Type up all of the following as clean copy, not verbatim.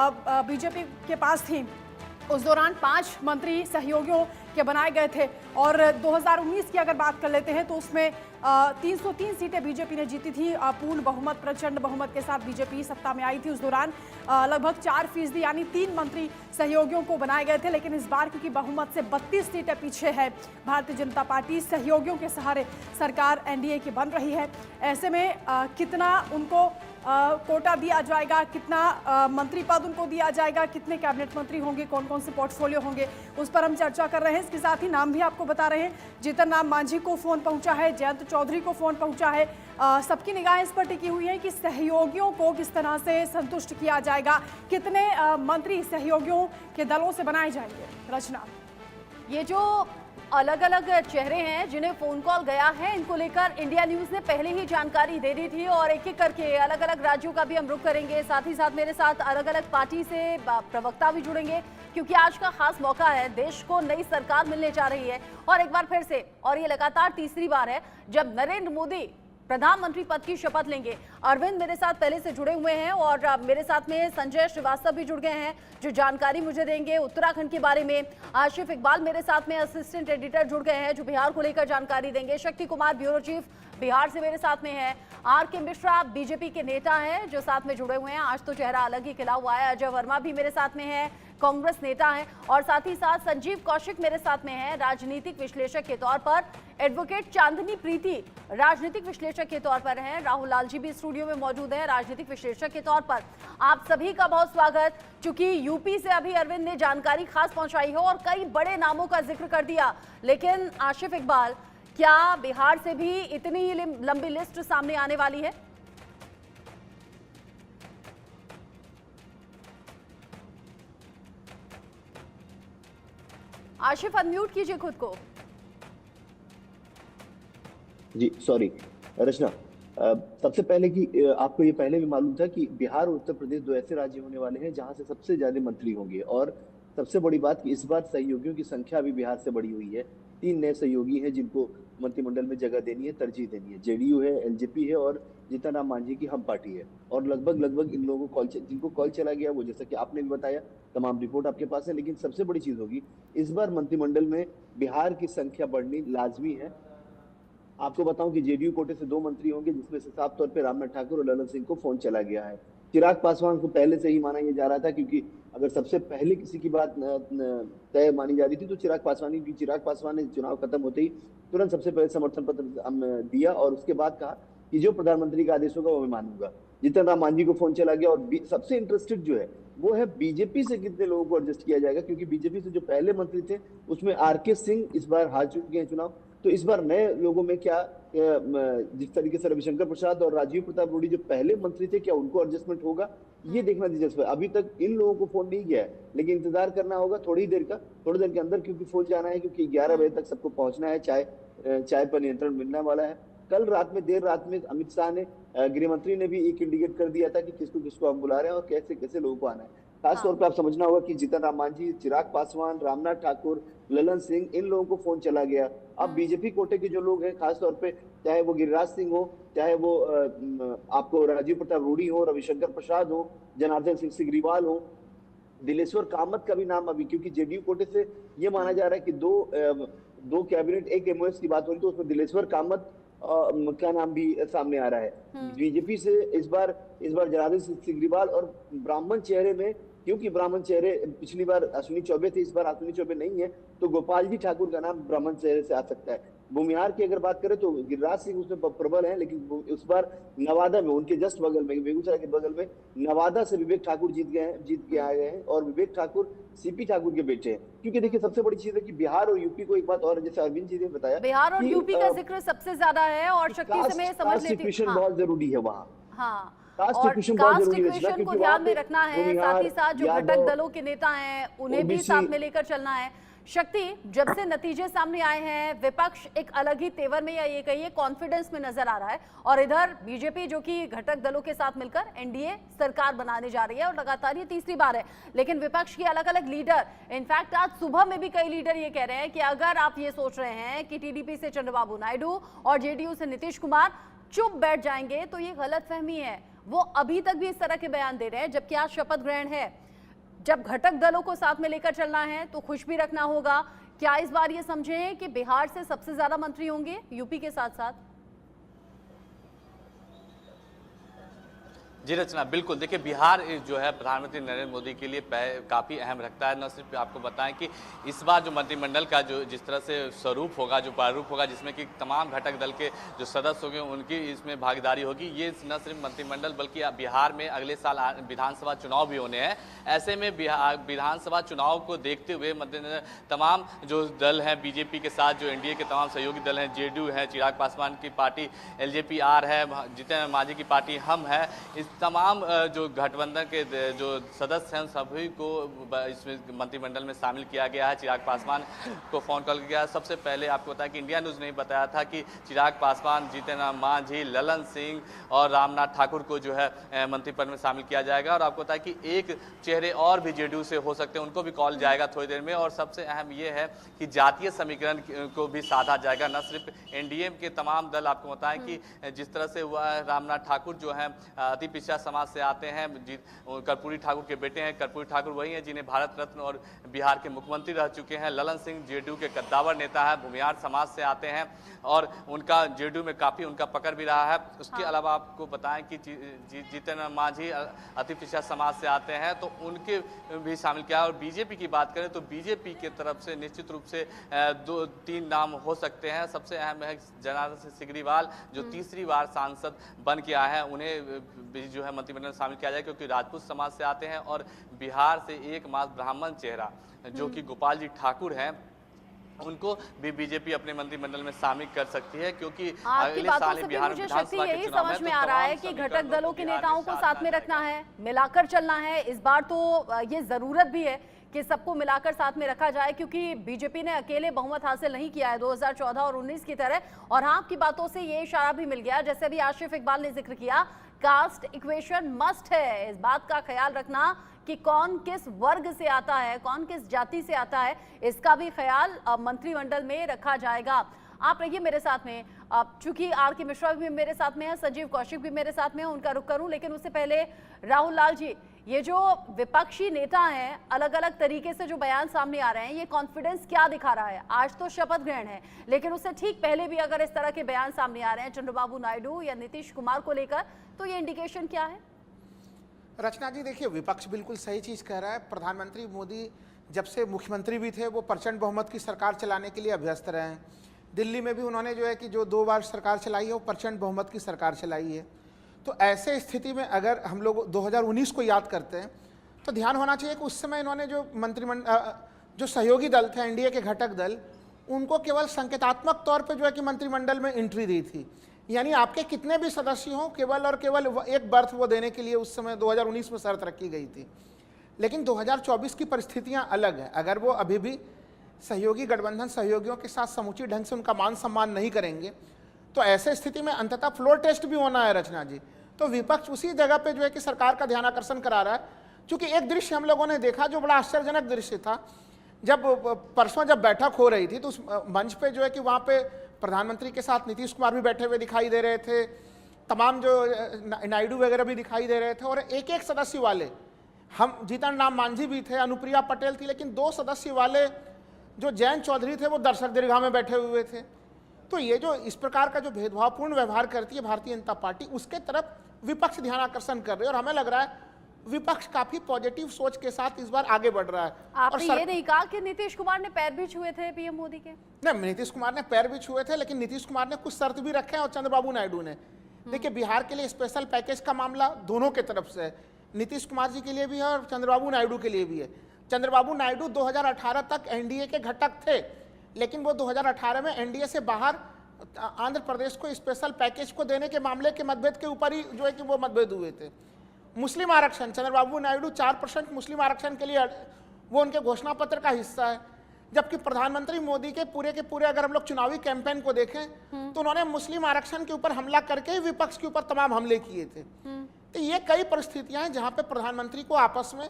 BJP के पास थी, उस दौरान 5 मंत्री सहयोगियों के बनाए गए थे। और 2019 की अगर बात कर लेते हैं तो उसमें 303 सीटें बीजेपी ने जीती थी। पूर्ण बहुमत, प्रचंड बहुमत के साथ बीजेपी सत्ता में आई थी। उस दौरान लगभग 4% यानी 3 मंत्री सहयोगियों को बनाए गए थे। लेकिन इस बार क्योंकि बहुमत से 32 सीटें पीछे है भारतीय जनता पार्टी, सहयोगियों के सहारे सरकार एनडीए की बन रही है। ऐसे में कितना उनको कोटा दिया जाएगा, कितना मंत्री पद उनको दिया जाएगा, कितने कैबिनेट मंत्री होंगे, कौन कौन से पोर्टफोलियो होंगे, उस पर हम चर्चा कर रहे हैं। इसके साथ ही नाम भी आपको बता रहे हैं। जीतन राम मांझी को फोन पहुंचा है, जयंत चौधरी को फोन पहुंचा है। सबकी निगाहें इस पर टिकी हुई है कि सहयोगियों को किस तरह से संतुष्ट किया जाएगा, कितने मंत्री सहयोगियों के दलों से बनाए जाएंगे। रचना, ये जो अलग अलग चेहरे हैं जिन्हें फोन कॉल गया है, इनको लेकर इंडिया न्यूज ने पहले ही जानकारी दे दी थी और एक एक करके अलग अलग राज्यों का भी हम रुख करेंगे। साथ ही साथ मेरे साथ अलग अलग पार्टी से प्रवक्ता भी जुड़ेंगे, क्योंकि आज का खास मौका है। देश को नई सरकार मिलने जा रही है और एक बार फिर से, और ये लगातार तीसरी बार है जब नरेंद्र मोदी प्रधानमंत्री पद की शपथ लेंगे। अरविंद मेरे साथ पहले से जुड़े हुए हैं और मेरे साथ में संजय श्रीवास्तव भी जुड़ गए हैं जो जानकारी मुझे देंगे उत्तराखंड के बारे में। आशिफ इकबाल मेरे साथ में असिस्टेंट एडिटर जुड़ गए हैं जो बिहार को लेकर जानकारी देंगे। शक्ति कुमार ब्यूरो चीफ बिहार से मेरे साथ में है। आर के मिश्रा बीजेपी के नेता हैं जो साथ में जुड़े हुए हैं। आज तो चेहरा अलग ही खिला हुआ है। अजय वर्मा भी मेरे साथ में है, कांग्रेस नेता हैं। और साथ ही साथ संजीव कौशिक मेरे साथ में हैं, राजनीतिक विश्लेषक के तौर पर। एडवोकेट चांदनी प्रीति राजनीतिक विश्लेषक के तौर पर हैं। राहुल लाल जी भी स्टूडियो में मौजूद हैं राजनीतिक विश्लेषक के तौर पर। आप सभी का बहुत स्वागत। चूंकि यूपी से अभी अरविंद ने जानकारी खास पहुंचाई है और कई बड़े नामों का जिक्र कर दिया, लेकिन आशिफ इकबाल, क्या बिहार से भी इतनी ही लंबी लिस्ट सामने आने वाली है? आशिफ अनम्यूट कीजिए खुद को। जी सॉरी रचना, सबसे पहले कि आपको ये पहले भी मालूम था कि बिहार और उत्तर प्रदेश 2 ऐसे राज्य होने वाले हैं जहां से सबसे ज्यादा मंत्री होंगे। और सबसे बड़ी बात कि इस बार सहयोगियों की संख्या भी बिहार से बढ़ी हुई है। 3 नए सहयोगी हैं जिनको मंत्रिमंडल में जगह देनी है, तरजीह देनी है। जेडीयू है, एलजेपी है और जीतन राम मांझी की हम पार्टी है। और लगभग इन लोगों को जिनको कॉल चला गया, वो जैसा कि आपने भी बताया, तमाम रिपोर्ट आपके पास है। लेकिन सबसे बड़ी चीज होगी, इस बार मंत्रिमंडल में बिहार की संख्या बढ़नी लाजमी है। आपको बताऊं कि जेडीयू कोटे से 2 मंत्री होंगे, जिसमें से साफ तौर पे रामनाथ ठाकुर और ललन सिंह को फोन चला गया है। चिराग पासवान को पहले से ही माना यह जा रहा था, क्योंकि अगर सबसे पहले किसी की बात तय मानी जा रही थी तो चिराग पासवान ही। चिराग पासवान ने चुनाव खत्म होते ही तुरंत सबसे पहले समर्थन पत्र दिया और उसके बाद कहा कि जो प्रधानमंत्री का आदेश होगा वो मैं मानूंगा। जीतन राम मांझी को फोन चला गया। और सबसे इंटरेस्टेड जो है वो है बीजेपी से कितने लोगों को एडजस्ट किया जाएगा, क्योंकि बीजेपी से जो पहले मंत्री थे उसमें आरके सिंह इस बार हार चुके हैं चुनाव। तो इस बार नए लोगों में क्या, जिस तरीके से रविशंकर प्रसाद और राजीव प्रताप रूडी जो पहले मंत्री थे, क्या उनको एडजस्टमेंट होगा, ये देखना दिलचस्प है। अभी तक इन लोगों को फोन नहीं गया है, लेकिन इंतजार करना होगा थोड़ी देर के अंदर, क्योंकि फोन जाना है, क्योंकि 11 बजे तक सबको पहुंचना है। चाय पर नियंत्रण मिलने वाला है। कल रात में, देर रात में अमित शाह ने, गृह मंत्री ने भी एक इंडिकेट कर दिया था कि किसको किसको हम बुला रहे हैं और कैसे कैसे लोगों को आना है। खास तौर पर आप समझना होगा कि जीतन राम मांझी, चिराग पासवान, रामनाथ ठाकुर, ललन सिंह, इन लोगों को फोन चला गया। अब बीजेपी कोटे के जो लोग हैं, खास तौर पे चाहे वो गिरिराज सिंह हो, चाहे वो आपको राजीव प्रताप रूडी हो, रविशंकर प्रसाद हो, जनार्दन सिंह सिग्रीवाल हो, दिलेश्वर कामत का भी नाम अभी, क्योंकि जेडीयू कोटे से ये माना जा रहा है कि दो कैबिनेट, एक एमओएस की बात हो रही, तो उसमें दिलेश्वर कामत का नाम भी सामने आ रहा है। बीजेपी से इस बार जनार्दन सिंह सिग्रीवाल और ब्राह्मण चेहरे में, क्योंकि ब्राह्मण चेहरे पिछली बार अश्विनी चौबे थे, इस बार अश्विनी चौबे नहीं है, तो गोपाल जी ठाकुर का नाम ब्राह्मण चेहरे से आ सकता है। भूमिहार की अगर बात करें तो गिरिराज सिंह उसमें प्रबल है, लेकिन इस बार नवादा में, उनके जस्ट बगल में, बेगूसराय के बगल में नवादा से विवेक ठाकुर जीत के आए हैं। और विवेक ठाकुर सीपी ठाकुर के बेटे हैं। क्योंकि देखिए सबसे बड़ी चीज है कि बिहार और यूपी को, एक बात और जैसे अरविंद जी ने बताया, बिहार और यूपी का जिक्र सबसे ज्यादा है और शक्ति से मैं समझ लेती हूं, बहुत जरूरी है वहाँ। हाँ, कास्ट और कास्ट इक्वेशन इक्वेशन को ध्यान में रखना है। साथ ही साथ जो घटक दलों के नेता हैं उन्हें भी साथ में लेकर चलना है। शक्ति, जब से नतीजे सामने आए हैं, विपक्ष एक अलग ही तेवर में, या ये कहिए कॉन्फिडेंस में नजर आ रहा है, और इधर बीजेपी जो कि घटक दलों के साथ मिलकर एनडीए सरकार बनाने जा रही है और लगातार ये तीसरी बार है। लेकिन विपक्ष के अलग अलग लीडर, इनफैक्ट आज सुबह में भी कई लीडर ये कह रहे हैं कि अगर आप ये सोच रहे हैं कि टीडीपी से चंद्रबाबू नायडू और जेडीयू से नीतीश कुमार चुप बैठ जाएंगे, तो ये गलतफहमी है। वो अभी तक भी इस तरह के बयान दे रहे हैं, जबकि आज शपथ ग्रहण है। जब घटक दलों को साथ में लेकर चलना है तो खुश भी रखना होगा। क्या इस बार ये समझें कि बिहार से सबसे ज्यादा मंत्री होंगे यूपी के साथ साथ? जी रचना, बिल्कुल। देखिए, बिहार जो है प्रधानमंत्री नरेंद्र मोदी के लिए काफ़ी अहम रखता है। न सिर्फ आपको बताएं कि इस बार जो मंत्रिमंडल का जो जिस तरह से स्वरूप होगा, जो प्रारूप होगा, जिसमें कि तमाम घटक दल के जो सदस्य होंगे उनकी इसमें भागीदारी होगी। ये न सिर्फ मंत्रिमंडल बल्कि बिहार में अगले साल विधानसभा चुनाव भी होने हैं। ऐसे में विधानसभा चुनाव को देखते हुए मद्देनजर तमाम जो दल हैं बीजेपी के साथ, जो एनडीए के तमाम सहयोगी दल हैं, जेडीयू है, चिराग पासवान की पार्टी एलजेपी-आर है, जीतन मांझी की पार्टी हम है, इस तमाम जो गठबंधन के जो सदस्य हैं सभी को इसमें मंत्रिमंडल में शामिल किया गया है। चिराग पासवान को फोन कॉल किया गया। सबसे पहले आपको बताया कि इंडिया न्यूज़ ने बताया था कि चिराग पासवान, जीतन मांझी, ललन सिंह और रामनाथ ठाकुर को जो है मंत्रिपद में शामिल किया जाएगा। और आपको बताया कि एक चेहरे और भी जेडीयू से हो सकते हैं, उनको भी कॉल जाएगा थोड़ी देर में। और सबसे अहम ये है कि जातीय समीकरण को भी साधा जाएगा। न सिर्फ एनडीए के तमाम दल, आपको बताएं कि जिस तरह से रामनाथ ठाकुर जो है अति पिछड़ा समाज से आते हैं, कर्पूरी ठाकुर के बेटे हैं। कर्पूरी ठाकुर वही हैं जिन्हें भारत रत्न और बिहार के मुख्यमंत्री रह चुके हैं। ललन सिंह जेडीयू के कद्दावर नेता है, भूमिहार समाज से आते हैं और उनका जेडीयू में काफ़ी उनका पकड़ भी रहा है। उसके अलावा आपको बताएं कि जीतन मांझी अति पिछड़ा समाज से आते हैं, तो उनके भी शामिल किया। और बीजेपी की बात करें तो बीजेपी की तरफ से निश्चित रूप से 2-3 नाम हो सकते हैं। सबसे अहम है जनार्दन सिंह सिग्रीवाल, जो तीसरी बार सांसद बन के आए हैं, उन्हें जो है मंत्रिमंडल में शामिल किया जाए, क्योंकि राजपूत समाज से आते हैं। और बिहार से एकमात्र ब्राह्मण चेहरा जो कि गोपाल जी ठाकुर हैं, उनको भी बीजेपी अपने मंत्रिमंडल में शामिल कर सकती है, क्योंकि अगले साल बिहार में विधानसभा के चुनाव समझ में आ रहा है कि घटक दलों के नेताओं को साथ में रखना है, मिलाकर चलना है। इस बार तो ये जरूरत भी है कि सबको मिलाकर साथ में रखा जाए, क्योंकि बीजेपी ने अकेले बहुमत हासिल नहीं किया है 2014 और 19 की तरह। और हाँ, आपकी बातों से ये इशारा भी मिल गया, जैसे अभी आशिफ इकबाल ने जिक्र किया, कास्ट इक्वेशन मस्ट है। इस बात का ख्याल रखना कि कौन किस वर्ग से आता है, कौन किस जाति से आता है, इसका भी ख्याल मंत्रिमंडल में रखा जाएगा। आप रहिए मेरे साथ में, चूंकि आर के मिश्रा भी मेरे साथ में है, संजीव कौशिक भी मेरे साथ में है, उनका रुख करूं। लेकिन उससे पहले राहुल लाल जी, ये जो विपक्षी नेता हैं, अलग अलग तरीके से जो बयान सामने आ रहे हैं, ये कॉन्फिडेंस क्या दिखा रहा है? आज तो शपथ ग्रहण है, लेकिन उससे ठीक पहले भी अगर इस तरह के बयान सामने आ रहे हैं चंद्रबाबू नायडू या नीतीश कुमार को लेकर, तो ये इंडिकेशन क्या है? रचना जी, देखिए, विपक्ष बिल्कुल सही चीज़ कह रहा है। प्रधानमंत्री मोदी जब से मुख्यमंत्री भी थे, वो प्रचंड बहुमत की सरकार चलाने के लिए अभ्यस्त रहे हैं। दिल्ली में भी उन्होंने जो है कि जो 2 बार सरकार चलाई है, वो प्रचंड बहुमत की सरकार चलाई है। तो ऐसे स्थिति में अगर हम लोग 2019 को याद करते हैं, तो ध्यान होना चाहिए कि उस समय इन्होंने जो जो सहयोगी दल थे, एनडीए के घटक दल, उनको केवल संकेतात्मक तौर पे जो है कि मंत्रिमंडल में एंट्री दी थी। यानी आपके कितने भी सदस्य हों, केवल और केवल एक बर्थ वो देने के लिए उस समय 2019 में शर्त रखी गई थी। लेकिन 2024 की परिस्थितियां अलग है। अगर वो अभी भी सहयोगी गठबंधन सहयोगियों के साथ समुचित ढंग से उनका मान सम्मान नहीं करेंगे, तो ऐसे स्थिति में अंततः फ्लोर टेस्ट भी होना है रचना जी। तो विपक्ष उसी जगह पे जो है कि सरकार का ध्यान आकर्षण करा रहा है। क्योंकि एक दृश्य हम लोगों ने देखा जो बड़ा आश्चर्यजनक दृश्य था, जब परसों जब बैठक हो रही थी, तो उस मंच पे जो है कि वहाँ पे प्रधानमंत्री के साथ नीतीश कुमार भी बैठे हुए दिखाई दे रहे थे, तमाम जो नायडू वगैरह भी दिखाई दे रहे थे, और एक एक सदस्य वाले, हम जीतन राम मांझी भी थे, अनुप्रिया पटेल थी, लेकिन 2 सदस्य वाले जो जयंत चौधरी थे, वो दर्शक दीर्घा में बैठे हुए थे। तो ये जो इस प्रकार का जो भेदभावपूर्ण व्यवहार करती है भारतीय जनता पार्टी, उसके तरफ विपक्ष ध्यान आकर्षण कर रही है। और हमें लग रहा है विपक्ष काफी पॉजिटिव सोच के साथ इस बार आगे बढ़ रहा है। आपने ये नहीं कहा कि नीतीश कुमार ने पैर भी छुए थे पीएम मोदी के? नहीं, नीतीश कुमार ने पैर भी छुए थे, लेकिन नीतीश कुमार ने कुछ शर्त भी रखे हैं और चंद्रबाबू नायडू ने। देखिए, बिहार के लिए स्पेशल पैकेज का मामला दोनों के तरफ से है, नीतीश कुमार जी के लिए भी है और चंद्रबाबू नायडू के लिए भी है। चंद्रबाबू नायडू 2018 तक एनडीए के घटक थे, लेकिन वो 2018 में एनडीए से बाहर आंध्र प्रदेश को स्पेशल पैकेज को देने के मामले के मतभेद के ऊपर ही जो है कि वो मतभेद हुए थे। मुस्लिम आरक्षण, चंद्रबाबू नायडू 4% मुस्लिम आरक्षण के लिए वो उनके घोषणा पत्र का हिस्सा है, जबकि प्रधानमंत्री मोदी के पूरे अगर हम लोग चुनावी कैंपेन को देखें तो उन्होंने मुस्लिम आरक्षण के ऊपर हमला करके ही विपक्ष के ऊपर तमाम हमले किए थे। तो ये कई परिस्थितियां हैं जहां पे प्रधानमंत्री को आपस में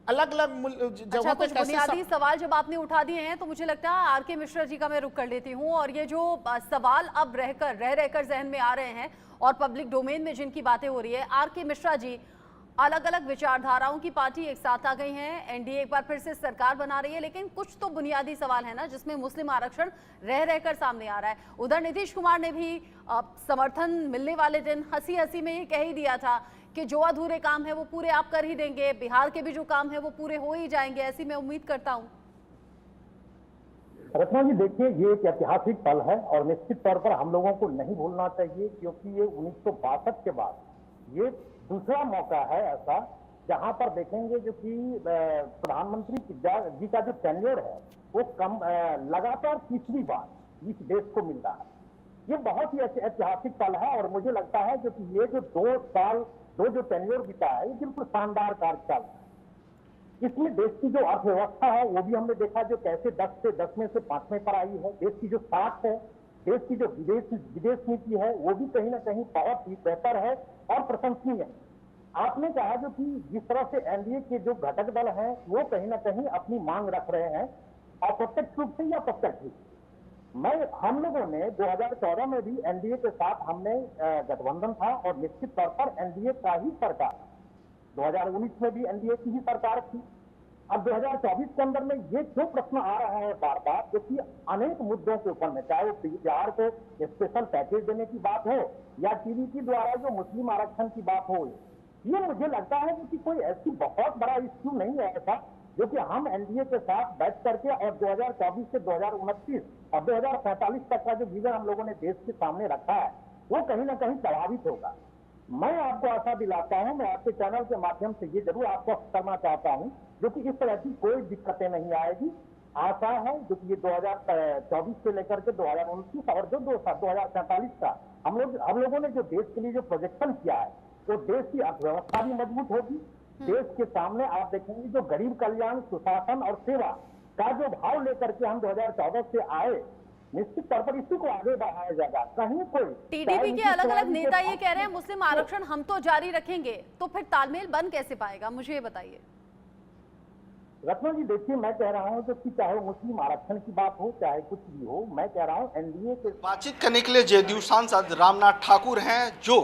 अलग अलग जगहों पे कुछ बुनियादी सवाल जब आपने उठा दिए हैं, तो मुझे लगता है आर के मिश्रा जी का मैं रुख कर लेती हूँ। और ये जो सवाल अब रहकर जहन में आ रहे हैं और पब्लिक डोमेन में जिनकी बातें हो रही है, आर के मिश्रा जी, अलग अलग विचारधाराओं की पार्टी एक साथ आ गई हैं, एनडीए एक बार फिर से सरकार बना रही है, लेकिन कुछ तो बुनियादी सवाल है ना जिसमें मुस्लिम आरक्षण रह रहकर सामने आ रहा है। उधर नीतीश कुमार ने भी समर्थन मिलने वाले दिन हंसी हंसी में ये कह ही दिया था कि जो अधूरे काम है वो पूरे आप कर ही देंगे, बिहार के भी जो काम है वो पूरे हो ही जाएंगे, ऐसी मैं उम्मीद करता हूँ। रचना जी देखिए, ये एक ऐतिहासिक पल है और निश्चित तौर पर हम लोगों को नहीं भूलना चाहिए, क्योंकि ये 1962 के बाद ये दूसरा मौका है ऐसा जहां पर देखेंगे जो कि प्रधानमंत्री जी का जो टेन्योर है वो लगातार तीसरी बार इस देश को मिल रहा है। ये बहुत ही ऐतिहासिक पल है और मुझे लगता है जो कि ये जो 2 साल जो टेन्योर बीता है ये बिल्कुल शानदार कार्यकाल है। इसमें देश की जो अर्थव्यवस्था है वो भी हमने देखा जो कैसे 10 में से 5वें पर आई है। देश की जो साख है, देश की जो विदेश नीति है वो भी कहीं ना कहीं बहुत ही बेहतर है और प्रशंसनीय है। आपने कहा जो कि जिस तरह से एनडीए के जो घटक दल हैं वो कहीं ना कहीं अपनी मांग रख रहे हैं अप्रत्यक्ष रूप से या प्रत्यक्ष रूप से। हम लोगों ने 2014 में भी एनडीए के साथ हमने गठबंधन था और निश्चित तौर पर एनडीए का ही सरकार, 2019 में भी एनडीए की ही सरकार थी। अब 2024 के अंदर में ये जो प्रश्न आ रहा है बार बार जो कि अनेक मुद्दों के ऊपर में, चाहे वो बिहार को स्पेशल पैकेज देने की बात हो या टीडीपी द्वारा जो मुस्लिम आरक्षण की बात हो, ये मुझे लगता है कि कोई ऐसी बहुत बड़ा इश्यू नहीं है ऐसा जो कि हम एनडीए के साथ बैठ करके और 2024 से 2029 और 2045 तक का जो विजन हम लोगों ने देश के सामने रखा है वो कहीं ना कहीं प्रभावित होगा। मैं आपको आशा दिलाता हूं, मैं आपके चैनल के माध्यम से ये जरूर आपको करना चाहता हूं जो कि इस तरह की कोई दिक्कतें नहीं आएगी। आशा है जो कि ये 2024 से लेकर के 2029 और जो 2045 का हम लोगों ने जो देश के लिए जो प्रोजेक्शन किया है तो देश की अर्थव्यवस्था भी मजबूत होगी। देश के सामने आप देखेंगे जो गरीब कल्याण, सुशासन और सेवा का जो भाव लेकर के हम 2014 से आए, निश्चित तौर पर इसी को आगे बढ़ाया जाएगा। कहीं कोई टीडीपी के अलग अलग नेता ये कह रहे हैं मुस्लिम आरक्षण हम तो जारी रखेंगे, तो फिर तालमेल बन कैसे पाएगा, मुझे ये बताइए। रत्ना जी देखिए, मैं कह रहा हूं जो कि चाहे मुस्लिम आरक्षण की बात हो चाहे कुछ भी हो, मैं कह रहा हूं एनडीए के बातचीत करने के लिए जदयू सांसद रामनाथ ठाकुर हैं जो